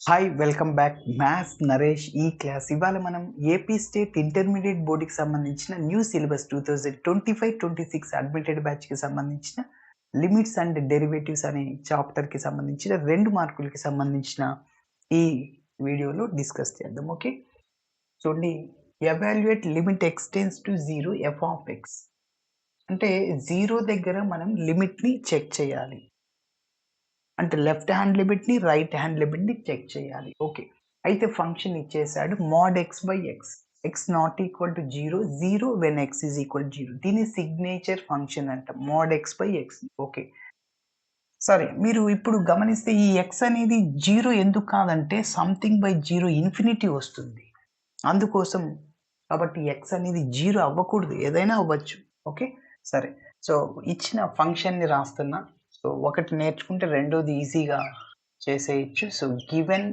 Hi welcome back maths Naresh ఈ class ఇవాళ మనం ఏపీ స్టేట్ ఇంటర్మీడియట్ బోర్డుకి సంబంధించిన న్యూ సిలబస్ 2025-26 అడ్మిటెడ్ బ్యాచ్కి సంబంధించిన లిమిట్స్ అండ్ డెరివేటివ్స్ అనే చాప్టర్కి సంబంధించిన 2 మార్కులకి సంబంధించిన ఈ వీడియోలో డిస్కస్ చేద్దాం. ఓకే, చూడండి. Evaluate limit x tends to 0 f of x అంటే 0 దగ్గర మనం లిమిట్ని చెక్ చేయాలి. అంటే లెఫ్ట్ హ్యాండ్ లిమిట్ని రైట్ హ్యాండ్ లిమిట్ని చెక్ చేయాలి. ఓకే, అయితే ఫంక్షన్ ఇచ్చేసాడు mod x by x, x not equal to 0 when x is equal 0. దీని సిగ్నేచర్ ఫంక్షన్ అంట mod x by x. Okay, సరే, మీరు ఇప్పుడు గమనిస్తే ఈ ఎక్స్ అనేది 0 ఎందుకు కాదంటే సంథింగ్ బై 0 ఇన్ఫినిటీ వస్తుంది అందుకోసం. కాబట్టి ఎక్స్ అనేది 0 అవ్వకూడదు, ఏదైనా అవ్వచ్చు. ఓకే, సరే. సో ఇచ్చిన ఫంక్షన్ని రాస్తున్నా. సో ఒకటి నేర్చుకుంటే రెండోది ఈజీగా చేసేయచ్చు. So given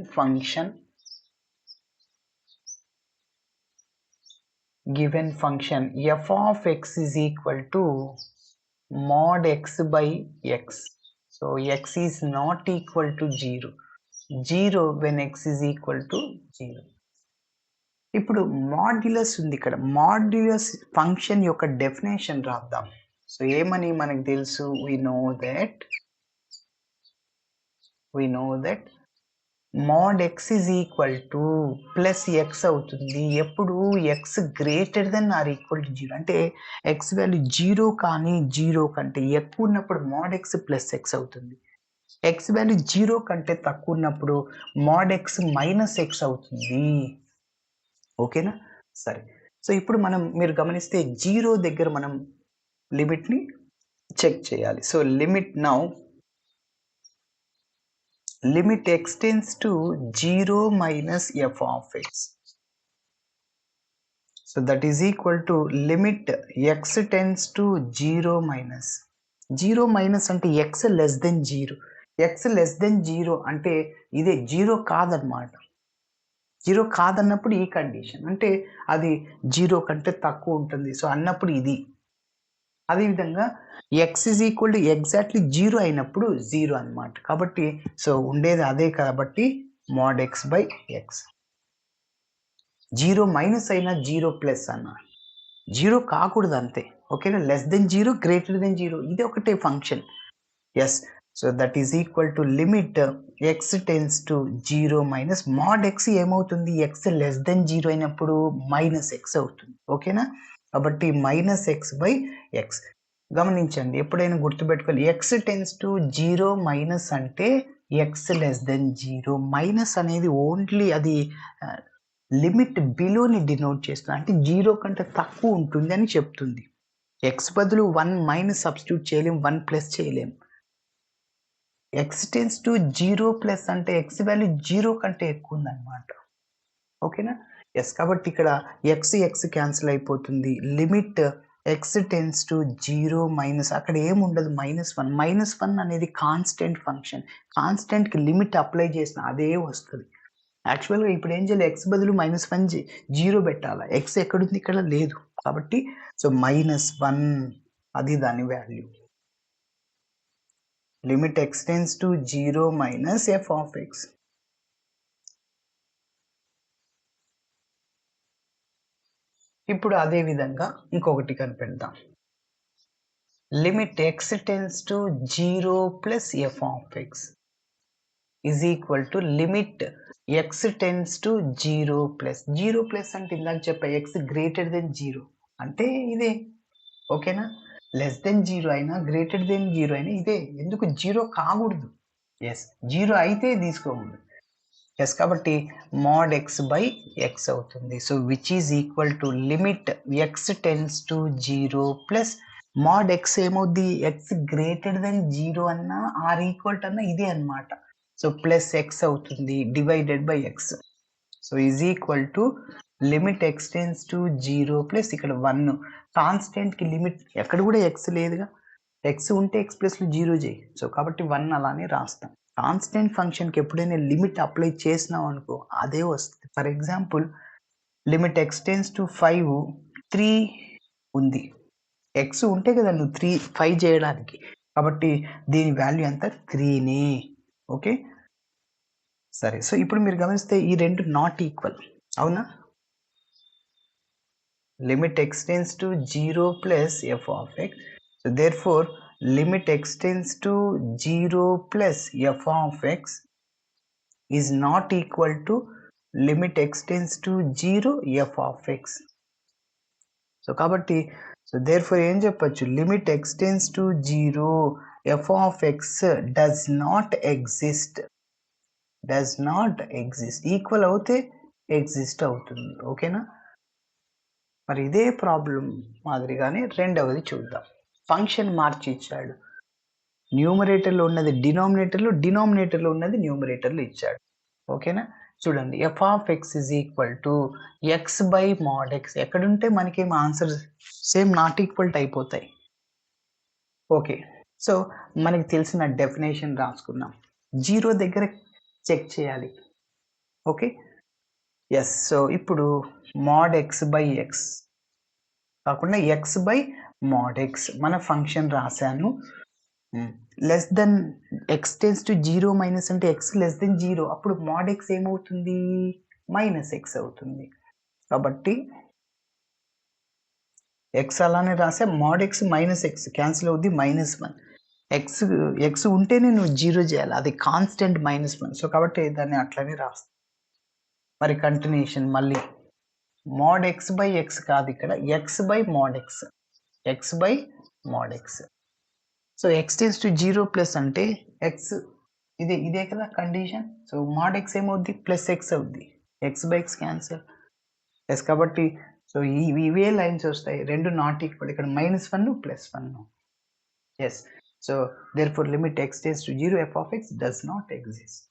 function F of x is equal to mod x by X. So X is not equal to 0 when x is equal to 0. ఇప్పుడు మాడ్యులస్ ఉంది ఇక్కడ. మాడ్యులస్ ఫంక్షన్ యొక్క డెఫినేషన్ రాద్దాం. సో ఏమని మనకు తెలుసు, we know that mod x is equal to plus x అవుతుంది ఎప్పుడు x greater than or equal to 0. అంటే ఎక్స్ వాల్యూ 0 కానీ 0 కంటే ఎక్కువ ఉన్నప్పుడు mod x ప్లస్ ఎక్స్ అవుతుంది. ఎక్స్ వాల్యూ 0 కంటే తక్కువ ఉన్నప్పుడు mod x మైనస్ ఎక్స్ అవుతుంది. ఓకేనా, సరే. సో ఇప్పుడు మీరు గమనిస్తే 0 దగ్గర మనం లిమిట్ని చెక్ చేయాలి. So limit x tends to 0 minus f of x. So that is equal to limit x tends to 0 minus అంటే x less than 0. X less than 0 అంటే ఇదే 0 కాదనమాట. 0 కాదన్నప్పుడు ఈ కండిషన్ అంటే అది 0 కంటే తక్కువ ఉంటుంది. సో అన్నప్పుడు ఇది. అదేవిధంగా X is equal to exactly 0 అయినప్పుడు 0 అనమాట. కాబట్టి సో ఉండేది అదే, కాబట్టి mod x by X. 0 minus అయినా 0 ప్లస్ అన్న 0 కాకూడదు అంతే. ఓకేనా, లెస్ దెన్ 0 గ్రేటర్ దెన్ 0 ఇది ఒకటే function. Yes, so that is equal to limit x tends to 0 minus mod x ఏమవుతుంది, ఎక్స్ లెస్ దెన్ 0 అయినప్పుడు మైనస్ ఎక్స్ అవుతుంది. ఓకేనా, కాబట్టి మైనస్ ఎక్స్ బై ఎక్స్. గమనించండి, ఎప్పుడైనా గుర్తుపెట్టుకోవాలి, ఎక్స్ టెన్స్ టు 0 మైనస్ అంటే ఎక్స్ లెస్ దెన్ 0. మైనస్ అనేది ఓన్లీ అది లిమిట్ బిలోని డినోట్ చేస్తుంది, అంటే 0 కంటే తక్కువ ఉంటుంది అని చెప్తుంది. ఎక్స్ బదులు 1 మైనస్ సబ్స్టిట్యూట్ చేయలేం, 1 ప్లస్ చేయలేం. ఎక్స్ టెన్స్ టు 0 ప్లస్ అంటే ఎక్స్ వాల్యూ 0 కంటే ఎక్కువ ఉందన్నమాట. ఓకేనా, ఎస్. కాబట్టి ఇక్కడ ఎక్స్ క్యాన్సిల్ అయిపోతుంది. Limit x tends to 0 minus, అక్కడ ఏముండదు, -1 అనేది కాన్స్టెంట్ ఫంక్షన్. కాన్స్టెంట్కి లిమిట్ అప్లై చేసిన అదే వస్తుంది. యాక్చువల్గా ఇప్పుడు ఏం చేయాలి, ఎక్స్ బదులు -1 0 పెట్టాలి. ఎక్స్ ఎక్కడుంది, ఇక్కడ లేదు. కాబట్టి సో -1 అది దాని value. Limit x tends to 0 minus f of x. ఇప్పుడు అదే విధంగా ఇంకొకటి కనిపెడదాం. Limit x tends to 0 plus f of x is equal to limit x tends to 0 plus అంటే ఇందాక చెప్పా, ఎక్స్ గ్రేటర్ దెన్ 0 అంటే ఇదే. ఓకేనా, లెస్ దెన్ 0 అయినా గ్రేటర్ దెన్ 0 అయినా ఇదే. ఎందుకు 0 కాకూడదు, ఎస్ 0 అయితే తీసుకోకూడదు. ఎస్, కాబట్టి mod x బై ఎక్స్ అవుతుంది. So which is equal to limit x tends to 0 plus mod x ఏమవుద్ది, ఎక్స్ గ్రేటర్ దెన్ 0 అన్నా ఆర్ ఈక్వల్ టు అన్నా ఇదే అనమాట. సో ప్లస్ ఎక్స్ అవుతుంది divided by X. So is equal to limit x tends to 0 plus ఇక్కడ 1. కాన్స్టెంట్కి limit ఎక్కడ కూడా X లేదుగా, ఎక్స్ ఉంటే ఎక్స్ ప్లస్లో 0 చేయి. సో కాబట్టి 1 అలానే రాస్తాం. కాన్స్టెంట్ ఫంక్షన్కి ఎప్పుడైనా లిమిట్ అప్లై చేసినాం అనుకో అదే వస్తుంది. For example limit x tends to 5, 3 ఉంది. ఎక్స్ ఉంటే కదా నువ్వు 5 చేయడానికి, కాబట్టి దీని వాల్యూ ఎంత 3నే. ఓకే, సరే. సో, ఇప్పుడు మీరు గమనిస్తే ఈ 2 నాట్ ఈక్వల్. అవునా? Limit x tends to 0 plus f of x. So, therefore limit x tends to 0 plus f of x is not equal to limit x tends to 0 f of x. So, కాబట్టి therefore ఏం చెప్పొచ్చు? Limit x tends to 0 f of x does not exist. Does not exist. Equal అవుతే exist అవుతుంది. ఓకేనా? మరి ఇదే problem మాదిరిగానే రెండవది చూద్దాం. ఫంక్షన్ మార్చి ఇచ్చాడు. న్యూమరేటర్‌లో ఉన్నది డినామినేటర్‌లో, డినామినేటర్‌లో ఉన్నది న్యూమరేటర్‌లో ఇచ్చాడు. ఓకేనా? చూడండి f of x is equal to x by mod x. ఎక్కడుంటే మనకేం ఆన్సర్ సేమ్ నాట్ ఈక్వల్ అయిపోతాయి. ఓకే. సో, మనకి తెలిసిన డెఫినేషన్ రాసుకున్నాం. 0 దగ్గర చెక్ చేయాలి. ఓకే. యెస్. సో, ఇప్పుడు మోడ్ x బై x కాకుండా x బై మోడ్ x మన ఫంక్షన్ రాశాను. Less than x tends to 0 minus అంటే x లెస్ దెన్ 0. అప్పుడు మోడ్ x ఏమవుతుంది? మైనస్ x అవుతుంది. కాబట్టి x అలానే రాసా. Mode x minus x cancel అవుద్ది. -1. x ఉంటేనే నువ్వు 0 చేయాలి. అది కాన్స్టెంట్ -1. సో, కాబట్టి దాన్ని అట్లనే రాస్తా. మరి కంటిన్యూషన్ మళ్ళీ మోడ్ x బై x కాదు ఇక్కడ. x by mod x. x by mod x. So, x tends to 0 plus అంటే x ఇదే కదా కండిషన్. సో, మోడ్ x ఏమవుద్ది? ప్లస్ x అవుద్ది. x by x cancel. Yes. కాబట్టి సో, ఇవే లైన్స్ వస్తాయి. 2 నాట్ ఈక్వల్. ఇక్కడ -1 +1. Yes. So, therefore limit x tends to 0 f of x does not exist.